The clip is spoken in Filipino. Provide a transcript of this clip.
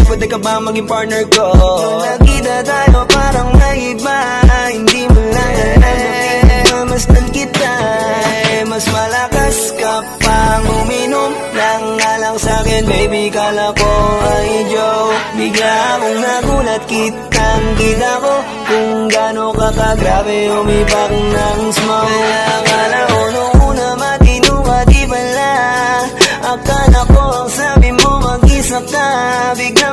pwede ka ba maging partner ko? Nung nakita tayo parang may iba, hindi mo lang alam, masdan kita. Mas malakas ka pang uminom ng alang sa'kin, baby, kala ko ay joke. Bigla akong nagulat, kitang-kita ko kung gaano ka kagrabe umipak ng smoke. Kaya akala ko nung una matino ka, di pala. Akala ko ang sabi mo mag-isa ka, bigla